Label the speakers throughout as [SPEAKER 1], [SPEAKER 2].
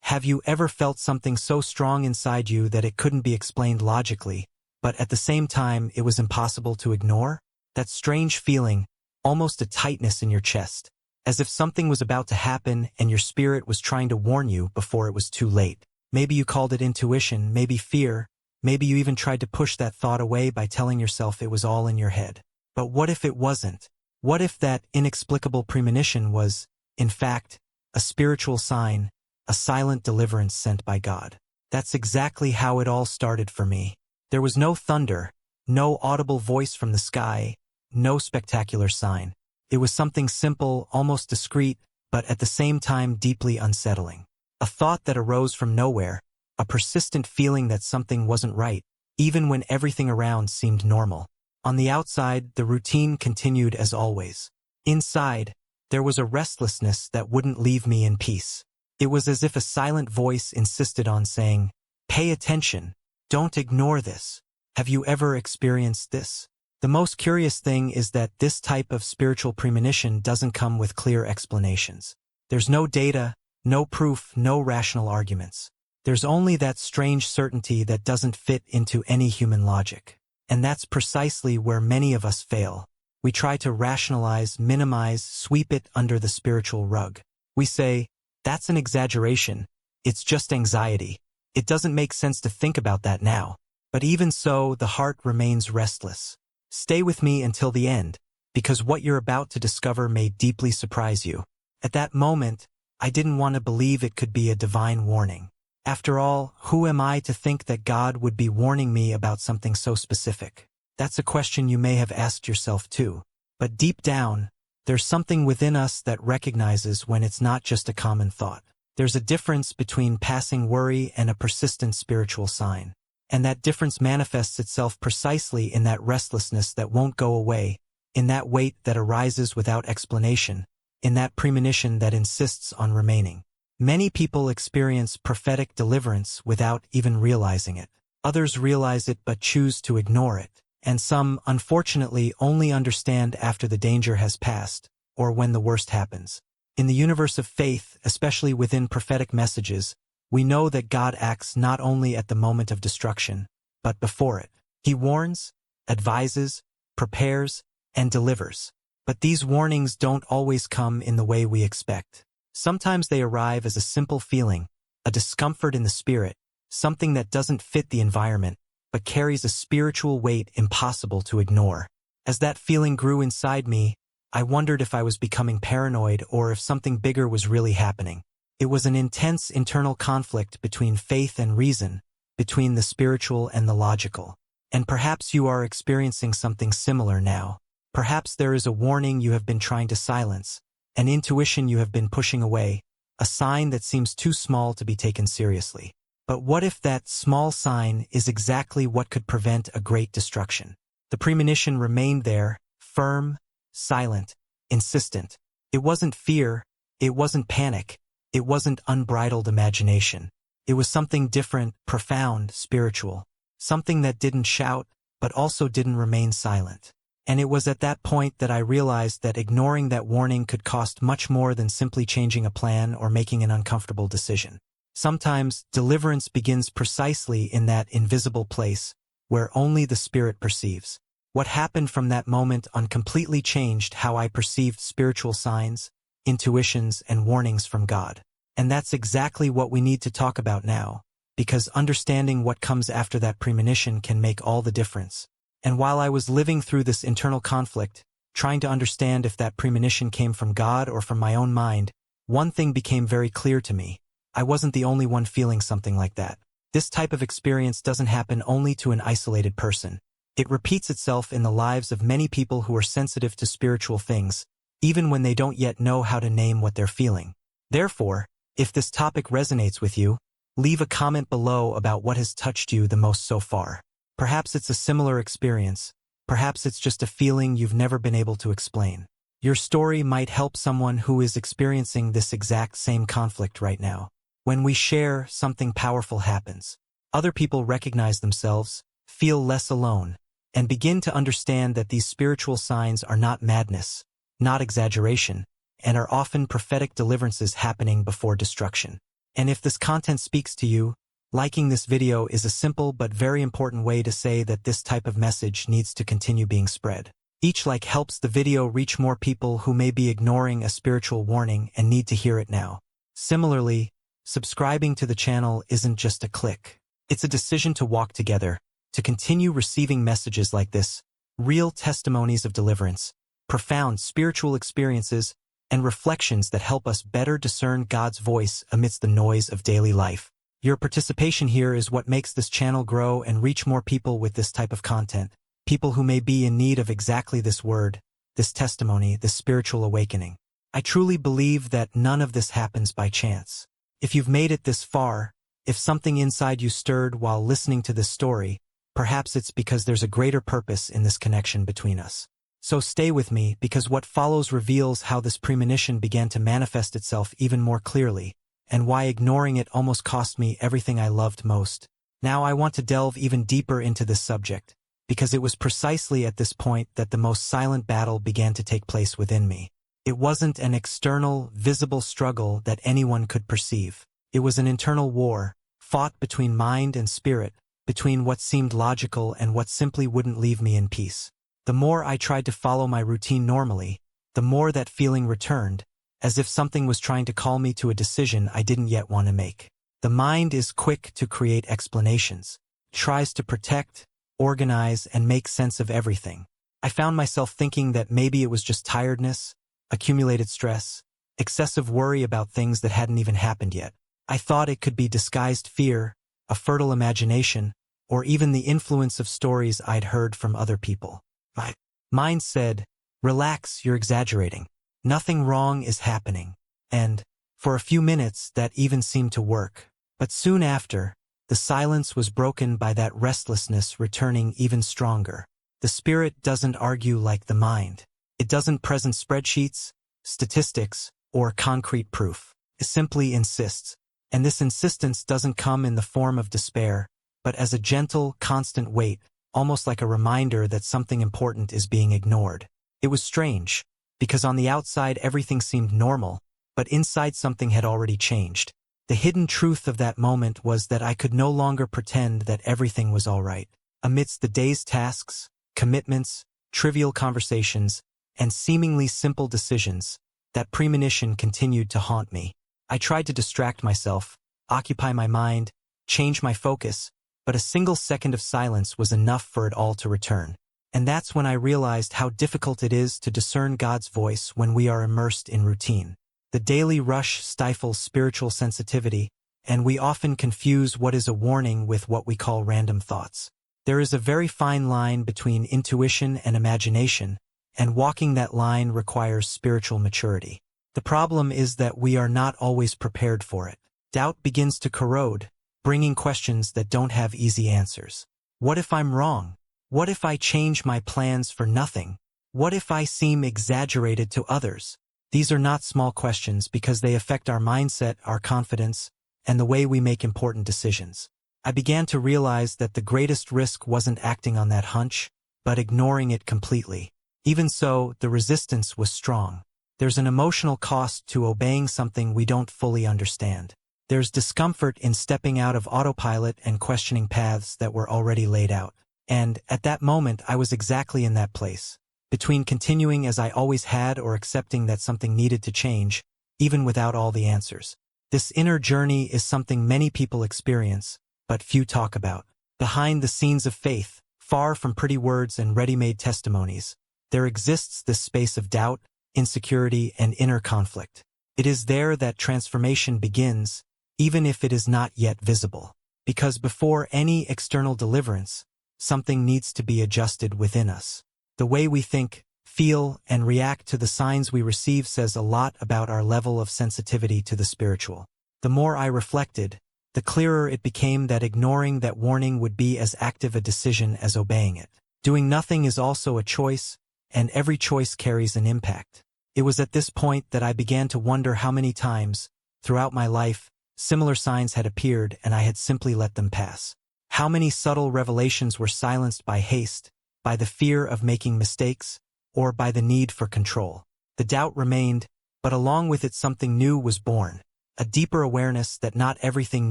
[SPEAKER 1] Have you ever felt something so strong inside you that it couldn't be explained logically, but at the same time it was impossible to ignore? That strange feeling, almost a tightness in your chest, as if something was about to happen and your spirit was trying to warn you before it was too late. Maybe you called it intuition, maybe fear, maybe you even tried to push that thought away by telling yourself it was all in your head. But what if it wasn't? What if that inexplicable premonition was, in fact, a spiritual sign, a silent deliverance sent by God? That's exactly how it all started for me. There was no thunder, no audible voice from the sky, no spectacular sign. It was something simple, almost discreet, but at the same time deeply unsettling. A thought that arose from nowhere, a persistent feeling that something wasn't right, even when everything around seemed normal. On the outside, the routine continued as always. Inside, there was a restlessness that wouldn't leave me in peace. It was as if a silent voice insisted on saying, "Pay attention. Don't ignore this." Have you ever experienced this? The most curious thing is that this type of spiritual premonition doesn't come with clear explanations. There's no data, no proof, no rational arguments. There's only that strange certainty that doesn't fit into any human logic. And that's precisely where many of us fail. We try to rationalize, minimize, sweep it under the spiritual rug. We say, "That's an exaggeration. It's just anxiety. It doesn't make sense to think about that now." But even so, the heart remains restless. Stay with me until the end, because what you're about to discover may deeply surprise you. At that moment, I didn't want to believe it could be a divine warning. After all, who am I to think that God would be warning me about something so specific? That's a question you may have asked yourself too. But deep down, there's something within us that recognizes when it's not just a common thought. There's a difference between passing worry and a persistent spiritual sign. And that difference manifests itself precisely in that restlessness that won't go away, in that weight that arises without explanation, in that premonition that insists on remaining. Many people experience prophetic deliverance without even realizing it. Others realize it but choose to ignore it. And some, unfortunately, only understand after the danger has passed, or when the worst happens. In the universe of faith, especially within prophetic messages, we know that God acts not only at the moment of destruction, but before it. He warns, advises, prepares, and delivers. But these warnings don't always come in the way we expect. Sometimes they arrive as a simple feeling, a discomfort in the spirit, something that doesn't fit the environment, but carries a spiritual weight impossible to ignore. As that feeling grew inside me, I wondered if I was becoming paranoid or if something bigger was really happening. It was an intense internal conflict between faith and reason, between the spiritual and the logical. And perhaps you are experiencing something similar now. Perhaps there is a warning you have been trying to silence, an intuition you have been pushing away, a sign that seems too small to be taken seriously. But what if that small sign is exactly what could prevent a great destruction? The premonition remained there, firm, silent, insistent. It wasn't fear, it wasn't panic, it wasn't unbridled imagination. It was something different, profound, spiritual. Something that didn't shout, but also didn't remain silent. And it was at that point that I realized that ignoring that warning could cost much more than simply changing a plan or making an uncomfortable decision. Sometimes, deliverance begins precisely in that invisible place, where only the Spirit perceives. What happened from that moment on completely changed how I perceived spiritual signs, intuitions, and warnings from God. And that's exactly what we need to talk about now, because understanding what comes after that premonition can make all the difference. And while I was living through this internal conflict, trying to understand if that premonition came from God or from my own mind, one thing became very clear to me. I wasn't the only one feeling something like that. This type of experience doesn't happen only to an isolated person. It repeats itself in the lives of many people who are sensitive to spiritual things, even when they don't yet know how to name what they're feeling. Therefore, if this topic resonates with you, leave a comment below about what has touched you the most so far. Perhaps it's a similar experience. Perhaps it's just a feeling you've never been able to explain. Your story might help someone who is experiencing this exact same conflict right now. When we share, something powerful happens. Other people recognize themselves, feel less alone, and begin to understand that these spiritual signs are not madness, not exaggeration, and are often prophetic deliverances happening before destruction. And if this content speaks to you, liking this video is a simple but very important way to say that this type of message needs to continue being spread. Each like helps the video reach more people who may be ignoring a spiritual warning and need to hear it now. Similarly, subscribing to the channel isn't just a click. It's a decision to walk together, to continue receiving messages like this, real testimonies of deliverance, profound spiritual experiences, and reflections that help us better discern God's voice amidst the noise of daily life. Your participation here is what makes this channel grow and reach more people with this type of content, people who may be in need of exactly this word, this testimony, this spiritual awakening. I truly believe that none of this happens by chance. If you've made it this far, if something inside you stirred while listening to this story, perhaps it's because there's a greater purpose in this connection between us. So stay with me, because what follows reveals how this premonition began to manifest itself even more clearly, and why ignoring it almost cost me everything I loved most. Now I want to delve even deeper into this subject, because it was precisely at this point that the most silent battle began to take place within me. It wasn't an external, visible struggle that anyone could perceive. It was an internal war, fought between mind and spirit, between what seemed logical and what simply wouldn't leave me in peace. The more I tried to follow my routine normally, the more that feeling returned, as if something was trying to call me to a decision I didn't yet want to make. The mind is quick to create explanations, tries to protect, organize, and make sense of everything. I found myself thinking that maybe it was just tiredness, accumulated stress, excessive worry about things that hadn't even happened yet. I thought it could be disguised fear, a fertile imagination, or even the influence of stories I'd heard from other people. My mind said, "Relax, you're exaggerating. Nothing wrong is happening." And, for a few minutes, that even seemed to work. But soon after, the silence was broken by that restlessness returning even stronger. The spirit doesn't argue like the mind. It doesn't present spreadsheets, statistics, or concrete proof. It simply insists. And this insistence doesn't come in the form of despair, but as a gentle, constant weight, almost like a reminder that something important is being ignored. It was strange, because on the outside everything seemed normal, but inside something had already changed. The hidden truth of that moment was that I could no longer pretend that everything was all right. Amidst the day's tasks, commitments, trivial conversations, and seemingly simple decisions, that premonition continued to haunt me. I tried to distract myself, occupy my mind, change my focus, but a single second of silence was enough for it all to return. And that's when I realized how difficult it is to discern God's voice when we are immersed in routine. The daily rush stifles spiritual sensitivity, and we often confuse what is a warning with what we call random thoughts. There is a very fine line between intuition and imagination, and walking that line requires spiritual maturity. The problem is that we are not always prepared for it. Doubt begins to corrode, bringing questions that don't have easy answers. What if I'm wrong? What if I change my plans for nothing? What if I seem exaggerated to others? These are not small questions because they affect our mindset, our confidence, and the way we make important decisions. I began to realize that the greatest risk wasn't acting on that hunch, but ignoring it completely. Even so, the resistance was strong. There's an emotional cost to obeying something we don't fully understand. There's discomfort in stepping out of autopilot and questioning paths that were already laid out. And, at that moment, I was exactly in that place, between continuing as I always had or accepting that something needed to change, even without all the answers. This inner journey is something many people experience, but few talk about. Behind the scenes of faith, far from pretty words and ready-made testimonies, there exists this space of doubt, insecurity, and inner conflict. It is there that transformation begins, even if it is not yet visible. Because before any external deliverance, something needs to be adjusted within us. The way we think, feel, and react to the signs we receive says a lot about our level of sensitivity to the spiritual. The more I reflected, the clearer it became that ignoring that warning would be as active a decision as obeying it. Doing nothing is also a choice, and every choice carries an impact. It was at this point that I began to wonder how many times, throughout my life, similar signs had appeared and I had simply let them pass. How many subtle revelations were silenced by haste, by the fear of making mistakes, or by the need for control. The doubt remained, but along with it something new was born, a deeper awareness that not everything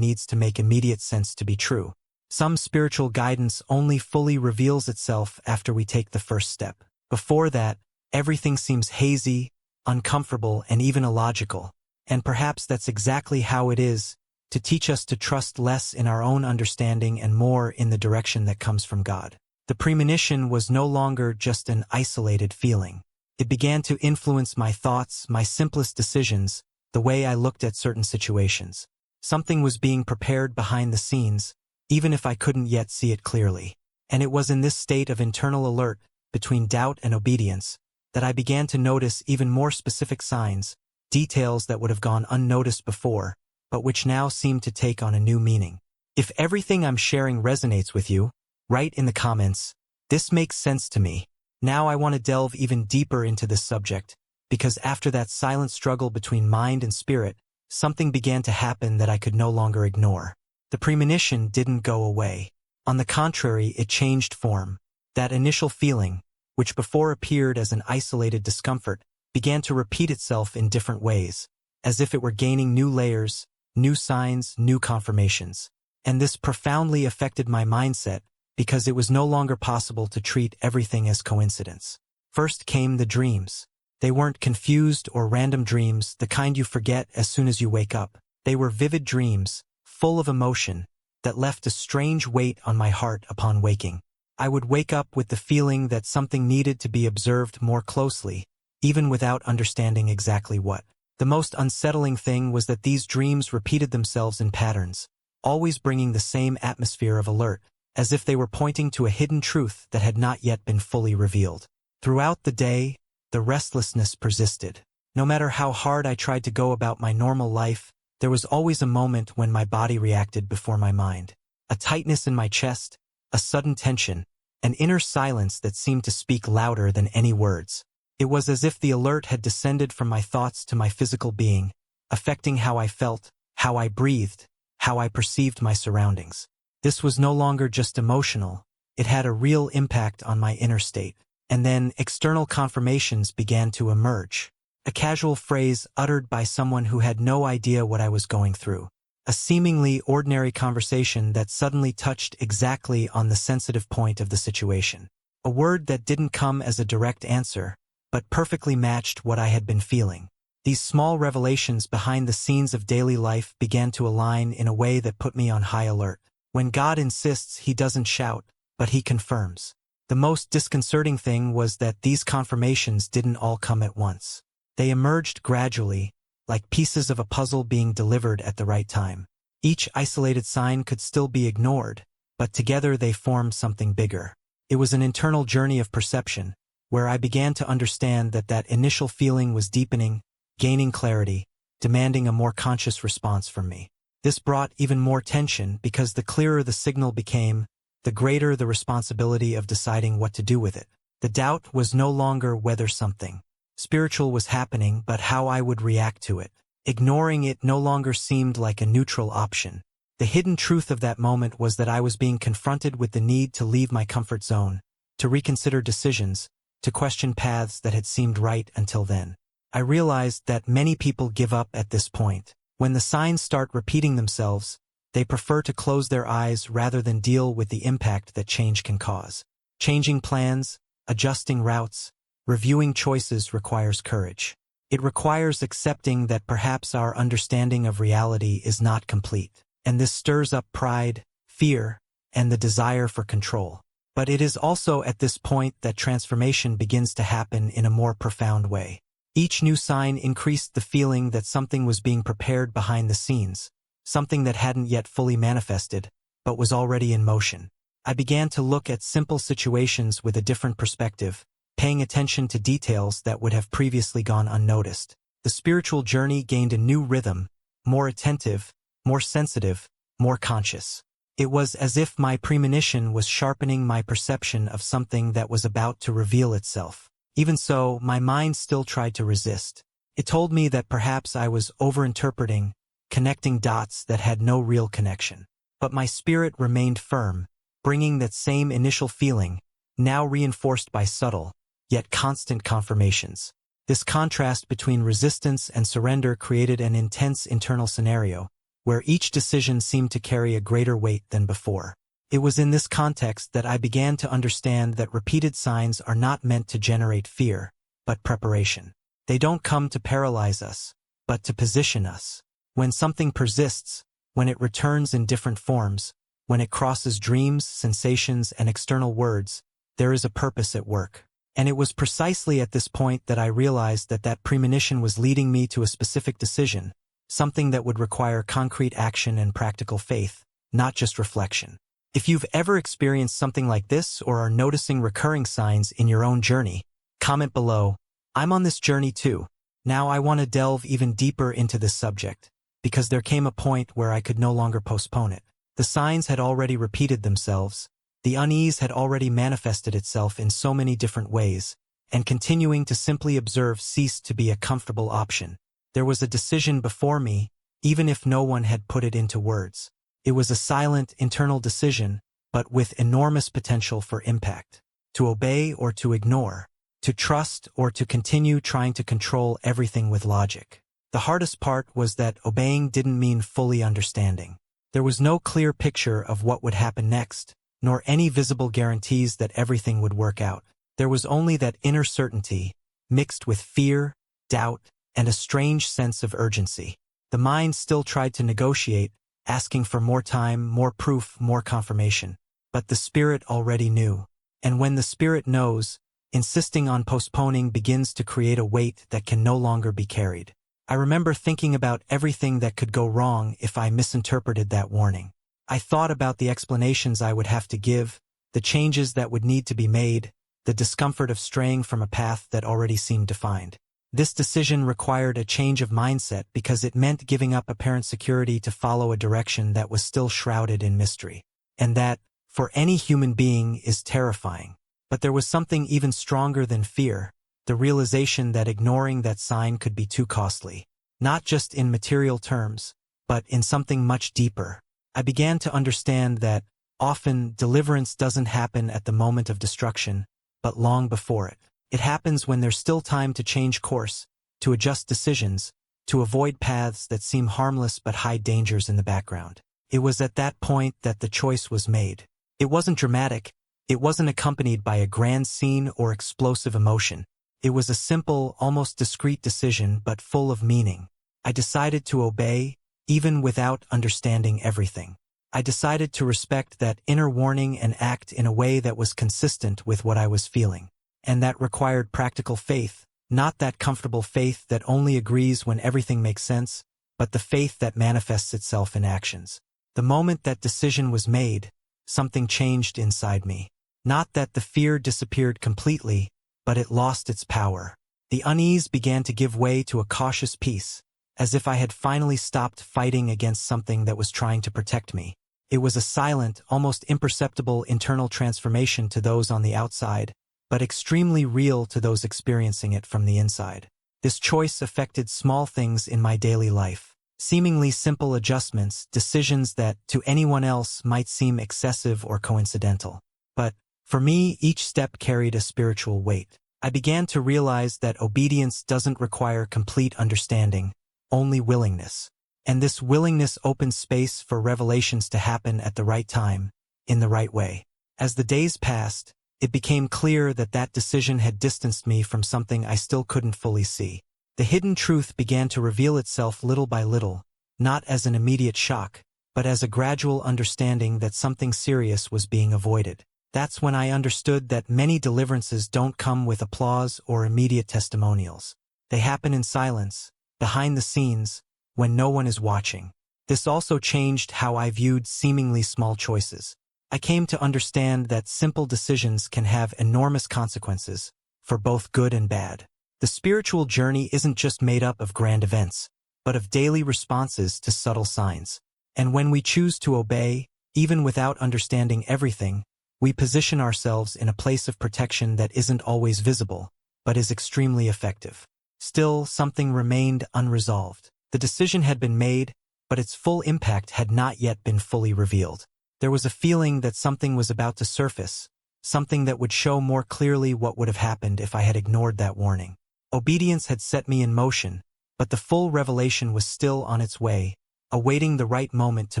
[SPEAKER 1] needs to make immediate sense to be true. Some spiritual guidance only fully reveals itself after we take the first step. Before that, everything seems hazy, uncomfortable, and even illogical. And perhaps that's exactly how it is, to teach us to trust less in our own understanding and more in the direction that comes from God. The premonition was no longer just an isolated feeling. It began to influence my thoughts, my simplest decisions, the way I looked at certain situations. Something was being prepared behind the scenes, even if I couldn't yet see it clearly. And it was in this state of internal alert, between doubt and obedience, that I began to notice even more specific signs, details that would have gone unnoticed before, but which now seemed to take on a new meaning. If everything I'm sharing resonates with you, write in the comments, "This makes sense to me." Now I want to delve even deeper into this subject, because after that silent struggle between mind and spirit, something began to happen that I could no longer ignore. The premonition didn't go away. On the contrary, it changed form. That initial feeling, which before appeared as an isolated discomfort, began to repeat itself in different ways, as if it were gaining new layers, new signs, new confirmations. And this profoundly affected my mindset, because it was no longer possible to treat everything as coincidence. First came the dreams. They weren't confused or random dreams, the kind you forget as soon as you wake up. They were vivid dreams, full of emotion, that left a strange weight on my heart upon waking. I would wake up with the feeling that something needed to be observed more closely, even without understanding exactly what. The most unsettling thing was that these dreams repeated themselves in patterns, always bringing the same atmosphere of alert, as if they were pointing to a hidden truth that had not yet been fully revealed. Throughout the day, the restlessness persisted. No matter how hard I tried to go about my normal life, there was always a moment when my body reacted before my mind. A tightness in my chest, a sudden tension, an inner silence that seemed to speak louder than any words. It was as if the alert had descended from my thoughts to my physical being, affecting how I felt, how I breathed, how I perceived my surroundings. This was no longer just emotional, it had a real impact on my inner state. And then external confirmations began to emerge. A casual phrase uttered by someone who had no idea what I was going through. A seemingly ordinary conversation that suddenly touched exactly on the sensitive point of the situation. A word that didn't come as a direct answer, but perfectly matched what I had been feeling. These small revelations behind the scenes of daily life began to align in a way that put me on high alert. When God insists, He doesn't shout, but He confirms. The most disconcerting thing was that these confirmations didn't all come at once. They emerged gradually, like pieces of a puzzle being delivered at the right time. Each isolated sign could still be ignored, but together they formed something bigger. It was an internal journey of perception, where I began to understand that initial feeling was deepening, gaining clarity, demanding a more conscious response from me. This brought even more tension because the clearer the signal became, the greater the responsibility of deciding what to do with it. The doubt was no longer whether something spiritual was happening, but how I would react to it. Ignoring it no longer seemed like a neutral option. The hidden truth of that moment was that I was being confronted with the need to leave my comfort zone, to reconsider decisions, to question paths that had seemed right until then. I realized that many people give up at this point. When the signs start repeating themselves, they prefer to close their eyes rather than deal with the impact that change can cause. Changing plans, adjusting routes, reviewing choices requires courage. It requires accepting that perhaps our understanding of reality is not complete, and this stirs up pride, fear, and the desire for control. But it is also at this point that transformation begins to happen in a more profound way. Each new sign increased the feeling that something was being prepared behind the scenes, something that hadn't yet fully manifested, but was already in motion. I began to look at simple situations with a different perspective, paying attention to details that would have previously gone unnoticed. The spiritual journey gained a new rhythm, more attentive, more sensitive, more conscious. It was as if my premonition was sharpening my perception of something that was about to reveal itself. Even so, my mind still tried to resist. It told me that perhaps I was overinterpreting, connecting dots that had no real connection. But my spirit remained firm, bringing that same initial feeling, now reinforced by subtle, yet constant confirmations. This contrast between resistance and surrender created an intense internal scenario, where each decision seemed to carry a greater weight than before. It was in this context that I began to understand that repeated signs are not meant to generate fear, but preparation. They don't come to paralyze us, but to position us. When something persists, when it returns in different forms, when it crosses dreams, sensations, and external words, there is a purpose at work. And it was precisely at this point that I realized that premonition was leading me to a specific decision, something that would require concrete action and practical faith, not just reflection. If you've ever experienced something like this or are noticing recurring signs in your own journey, comment below. I'm on this journey too. Now I want to delve even deeper into this subject, because there came a point where I could no longer postpone it. The signs had already repeated themselves, the unease had already manifested itself in so many different ways, and continuing to simply observe ceased to be a comfortable option. There was a decision before me, even if no one had put it into words. It was a silent, internal decision, but with enormous potential for impact. To obey or to ignore, to trust or to continue trying to control everything with logic. The hardest part was that obeying didn't mean fully understanding. There was no clear picture of what would happen next, nor any visible guarantees that everything would work out. There was only that inner certainty, mixed with fear, doubt, and a strange sense of urgency. The mind still tried to negotiate, asking for more time, more proof, more confirmation. But the spirit already knew. And when the spirit knows, insisting on postponing begins to create a weight that can no longer be carried. I remember thinking about everything that could go wrong if I misinterpreted that warning. I thought about the explanations I would have to give, the changes that would need to be made, the discomfort of straying from a path that already seemed defined. This decision required a change of mindset because it meant giving up apparent security to follow a direction that was still shrouded in mystery. And that, for any human being, is terrifying. But there was something even stronger than fear, the realization that ignoring that sign could be too costly. Not just in material terms, but in something much deeper. I began to understand that, often, deliverance doesn't happen at the moment of destruction, but long before it. It happens when there's still time to change course, to adjust decisions, to avoid paths that seem harmless but hide dangers in the background. It was at that point that the choice was made. It wasn't dramatic, it wasn't accompanied by a grand scene or explosive emotion. It was a simple, almost discreet decision but full of meaning. I decided to obey, even without understanding everything. I decided to respect that inner warning and act in a way that was consistent with what I was feeling. And that required practical faith, not that comfortable faith that only agrees when everything makes sense, but the faith that manifests itself in actions. The moment that decision was made, something changed inside me. Not that the fear disappeared completely, but it lost its power. The unease began to give way to a cautious peace, as if I had finally stopped fighting against something that was trying to protect me. It was a silent, almost imperceptible internal transformation to those on the outside, but extremely real to those experiencing it from the inside. This choice affected small things in my daily life. Seemingly simple adjustments, decisions that, to anyone else, might seem excessive or coincidental. But, for me, each step carried a spiritual weight. I began to realize that obedience doesn't require complete understanding, only willingness. And this willingness opened space for revelations to happen at the right time, in the right way. As the days passed, it became clear that decision had distanced me from something I still couldn't fully see. The hidden truth began to reveal itself little by little, not as an immediate shock, but as a gradual understanding that something serious was being avoided. That's when I understood that many deliverances don't come with applause or immediate testimonials. They happen in silence, behind the scenes, when no one is watching. This also changed how I viewed seemingly small choices. I came to understand that simple decisions can have enormous consequences, for both good and bad. The spiritual journey isn't just made up of grand events, but of daily responses to subtle signs. And when we choose to obey, even without understanding everything, we position ourselves in a place of protection that isn't always visible, but is extremely effective. Still, something remained unresolved. The decision had been made, but its full impact had not yet been fully revealed. There was a feeling that something was about to surface, something that would show more clearly what would have happened if I had ignored that warning. Obedience had set me in motion, but the full revelation was still on its way, awaiting the right moment to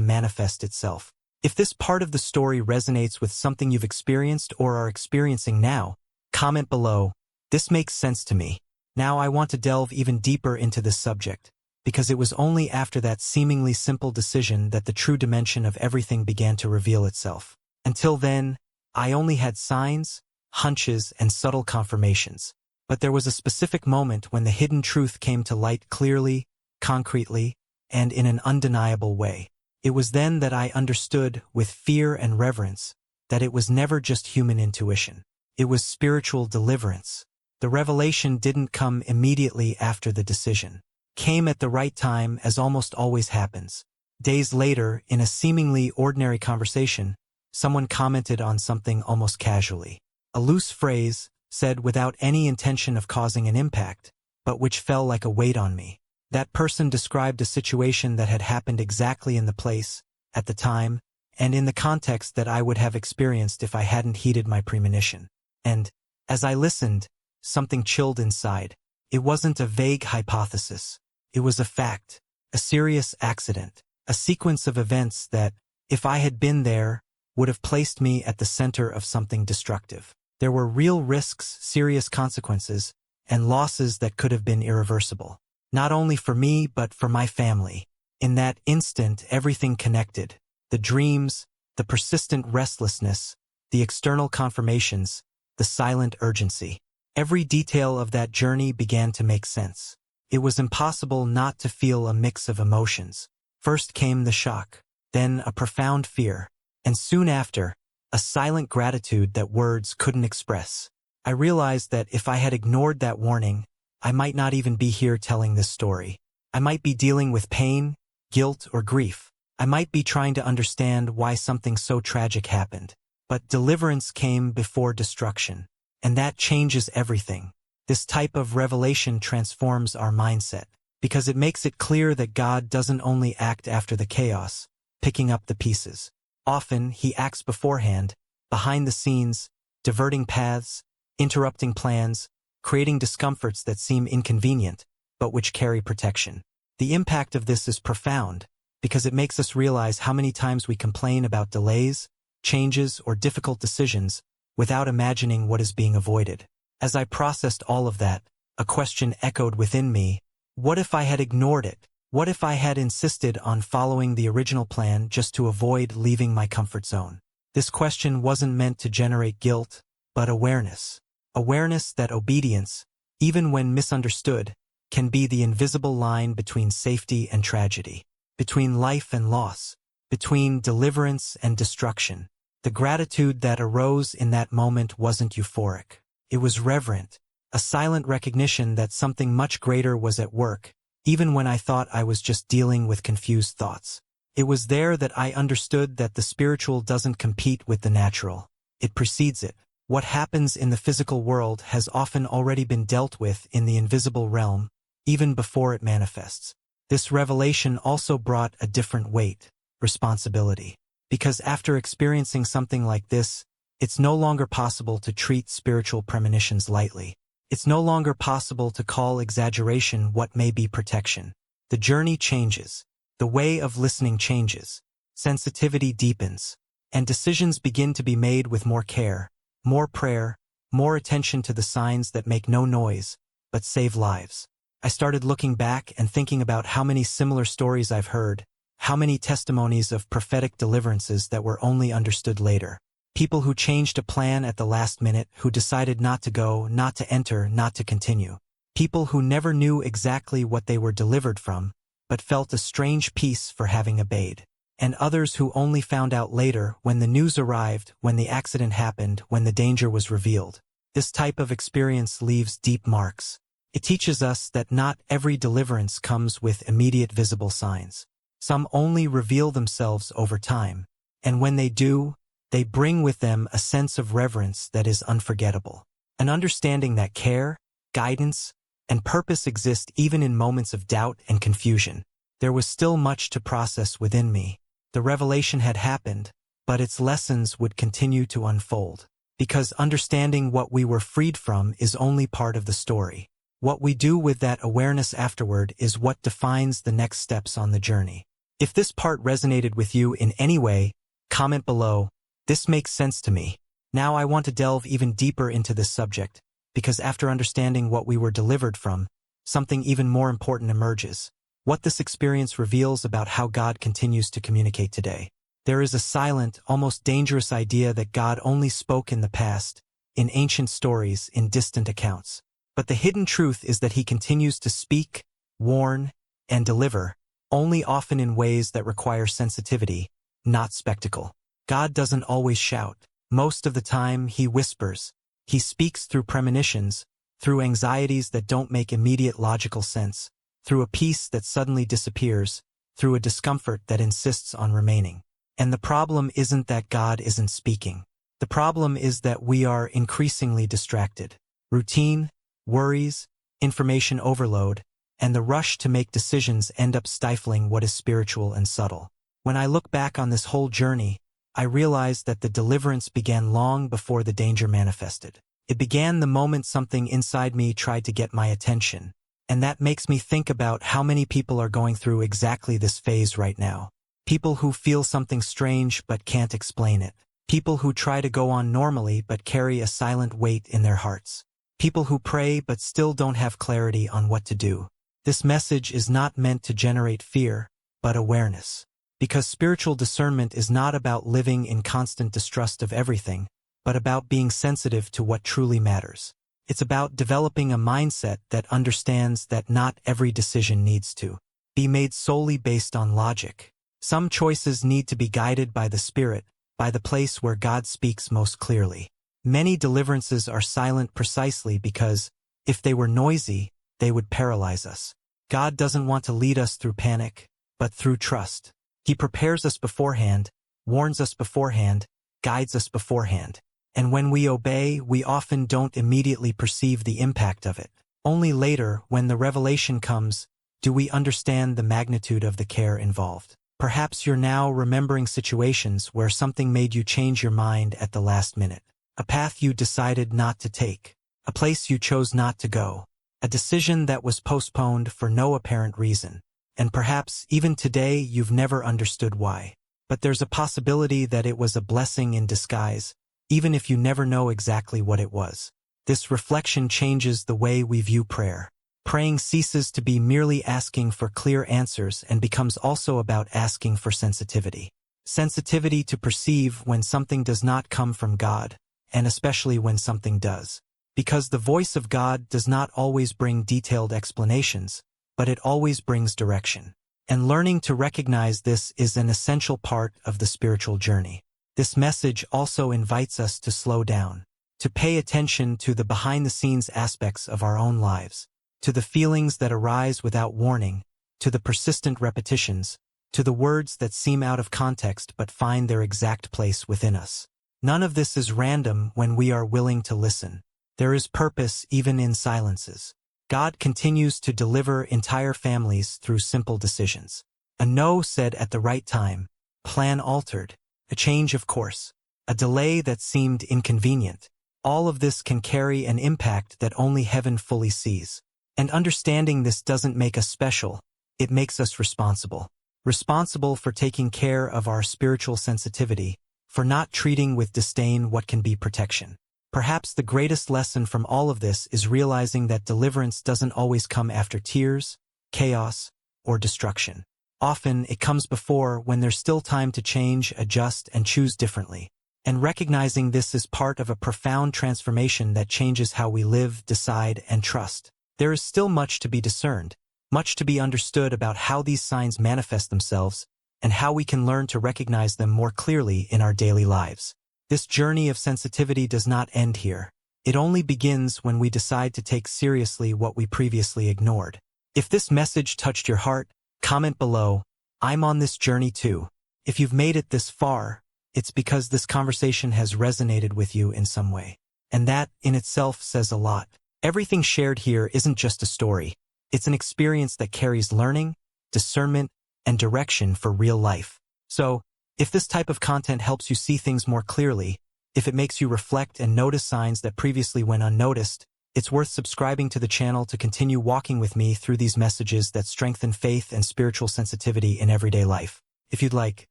[SPEAKER 1] manifest itself. If this part of the story resonates with something you've experienced or are experiencing now, comment below. This makes sense to me. Now I want to delve even deeper into this subject, because it was only after that seemingly simple decision that the true dimension of everything began to reveal itself. Until then, I only had signs, hunches, and subtle confirmations. But there was a specific moment when the hidden truth came to light clearly, concretely, and in an undeniable way. It was then that I understood, with fear and reverence, that it was never just human intuition. It was spiritual deliverance. The revelation didn't come immediately after the decision. Came at the right time, as almost always happens. Days later, in a seemingly ordinary conversation, someone commented on something almost casually. A loose phrase, said without any intention of causing an impact, but which fell like a weight on me. That person described a situation that had happened exactly in the place, at the time, and in the context that I would have experienced if I hadn't heeded my premonition. And, as I listened, something chilled inside. It wasn't a vague hypothesis. It was a fact, a serious accident, a sequence of events that, if I had been there, would have placed me at the center of something destructive. There were real risks, serious consequences, and losses that could have been irreversible. Not only for me, but for my family. In that instant, everything connected. The dreams, the persistent restlessness, the external confirmations, the silent urgency. Every detail of that journey began to make sense. It was impossible not to feel a mix of emotions. First came the shock, then a profound fear, and soon after, a silent gratitude that words couldn't express. I realized that if I had ignored that warning, I might not even be here telling this story. I might be dealing with pain, guilt, or grief. I might be trying to understand why something so tragic happened. But deliverance came before destruction, and that changes everything. This type of revelation transforms our mindset, because it makes it clear that God doesn't only act after the chaos, picking up the pieces. Often, he acts beforehand, behind the scenes, diverting paths, interrupting plans, creating discomforts that seem inconvenient, but which carry protection. The impact of this is profound, because it makes us realize how many times we complain about delays, changes, or difficult decisions, without imagining what is being avoided. As I processed all of that, a question echoed within me. What if I had ignored it? What if I had insisted on following the original plan just to avoid leaving my comfort zone? This question wasn't meant to generate guilt, but awareness. Awareness that obedience, even when misunderstood, can be the invisible line between safety and tragedy, between life and loss, between deliverance and destruction. The gratitude that arose in that moment wasn't euphoric. It was reverent, a silent recognition that something much greater was at work, even when I thought I was just dealing with confused thoughts. It was there that I understood that the spiritual doesn't compete with the natural. It precedes it. What happens in the physical world has often already been dealt with in the invisible realm, even before it manifests. This revelation also brought a different weight, responsibility. Because after experiencing something like this, it's no longer possible to treat spiritual premonitions lightly. It's no longer possible to call exaggeration what may be protection. The journey changes. The way of listening changes. Sensitivity deepens. And decisions begin to be made with more care, more prayer, more attention to the signs that make no noise, but save lives. I started looking back and thinking about how many similar stories I've heard, how many testimonies of prophetic deliverances that were only understood later. People who changed a plan at the last minute, who decided not to go, not to enter, not to continue. People who never knew exactly what they were delivered from, but felt a strange peace for having obeyed. And others who only found out later, when the news arrived, when the accident happened, when the danger was revealed. This type of experience leaves deep marks. It teaches us that not every deliverance comes with immediate visible signs. Some only reveal themselves over time, and when they do, they bring with them a sense of reverence that is unforgettable. An understanding that care, guidance, and purpose exist even in moments of doubt and confusion. There was still much to process within me. The revelation had happened, but its lessons would continue to unfold. Because understanding what we were freed from is only part of the story. What we do with that awareness afterward is what defines the next steps on the journey. If this part resonated with you in any way, comment below, "This makes sense to me." Now I want to delve even deeper into this subject, because after understanding what we were delivered from, something even more important emerges. What this experience reveals about how God continues to communicate today. There is a silent, almost dangerous idea that God only spoke in the past, in ancient stories, in distant accounts. But the hidden truth is that he continues to speak, warn, and deliver, only often in ways that require sensitivity, not spectacle. God doesn't always shout. Most of the time, he whispers. He speaks through premonitions, through anxieties that don't make immediate logical sense, through a peace that suddenly disappears, through a discomfort that insists on remaining. And the problem isn't that God isn't speaking. The problem is that we are increasingly distracted. Routine, worries, information overload, and the rush to make decisions end up stifling what is spiritual and subtle. When I look back on this whole journey, I realize that the deliverance began long before the danger manifested. It began the moment something inside me tried to get my attention, and that makes me think about how many people are going through exactly this phase right now. People who feel something strange but can't explain it. People who try to go on normally but carry a silent weight in their hearts. People who pray but still don't have clarity on what to do. This message is not meant to generate fear, but awareness. Because spiritual discernment is not about living in constant distrust of everything, but about being sensitive to what truly matters. It's about developing a mindset that understands that not every decision needs to be made solely based on logic. Some choices need to be guided by the Spirit, by the place where God speaks most clearly. Many deliverances are silent precisely because, if they were noisy, they would paralyze us. God doesn't want to lead us through panic, but through trust. He prepares us beforehand, warns us beforehand, guides us beforehand. And when we obey, we often don't immediately perceive the impact of it. Only later, when the revelation comes, do we understand the magnitude of the care involved. Perhaps you're now remembering situations where something made you change your mind at the last minute. A path you decided not to take. A place you chose not to go. A decision that was postponed for no apparent reason. And perhaps, even today, you've never understood why. But there's a possibility that it was a blessing in disguise, even if you never know exactly what it was. This reflection changes the way we view prayer. Praying ceases to be merely asking for clear answers and becomes also about asking for sensitivity. Sensitivity to perceive when something does not come from God, and especially when something does. Because the voice of God does not always bring detailed explanations, but it always brings direction. And learning to recognize this is an essential part of the spiritual journey. This message also invites us to slow down, to pay attention to the behind-the-scenes aspects of our own lives, to the feelings that arise without warning, to the persistent repetitions, to the words that seem out of context but find their exact place within us. None of this is random when we are willing to listen. There is purpose even in silences. God continues to deliver entire families through simple decisions. A no said at the right time, plan altered, a change of course, a delay that seemed inconvenient. All of this can carry an impact that only heaven fully sees. And understanding this doesn't make us special, it makes us responsible. Responsible for taking care of our spiritual sensitivity, for not treating with disdain what can be protection. Perhaps the greatest lesson from all of this is realizing that deliverance doesn't always come after tears, chaos, or destruction. Often it comes before, when there's still time to change, adjust, and choose differently. And recognizing this is part of a profound transformation that changes how we live, decide, and trust. There is still much to be discerned, much to be understood about how these signs manifest themselves, and how we can learn to recognize them more clearly in our daily lives. This journey of sensitivity does not end here. It only begins when we decide to take seriously what we previously ignored. If this message touched your heart, comment below, "I'm on this journey too." If you've made it this far, it's because this conversation has resonated with you in some way. And that, in itself, says a lot. Everything shared here isn't just a story. It's an experience that carries learning, discernment, and direction for real life. So, if this type of content helps you see things more clearly, if it makes you reflect and notice signs that previously went unnoticed, It's worth subscribing to the channel to continue walking with me through these messages that strengthen faith and spiritual sensitivity in everyday life. If you'd like,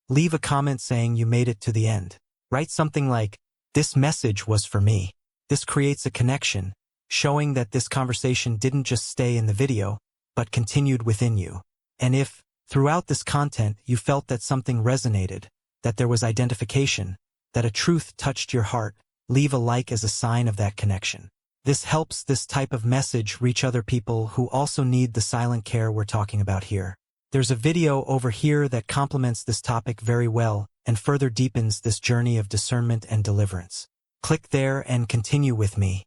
[SPEAKER 1] leave a comment saying you made it to the end. Write something like, "This message was for me." This creates a connection, showing that this conversation didn't just stay in the video, but continued within you. And if, throughout this content, you felt that something resonated, that there was identification, that a truth touched your heart, leave a like as a sign of that connection. This helps this type of message reach other people who also need the silent care we're talking about here. There's a video over here that complements this topic very well and further deepens this journey of discernment and deliverance. Click there and continue with me.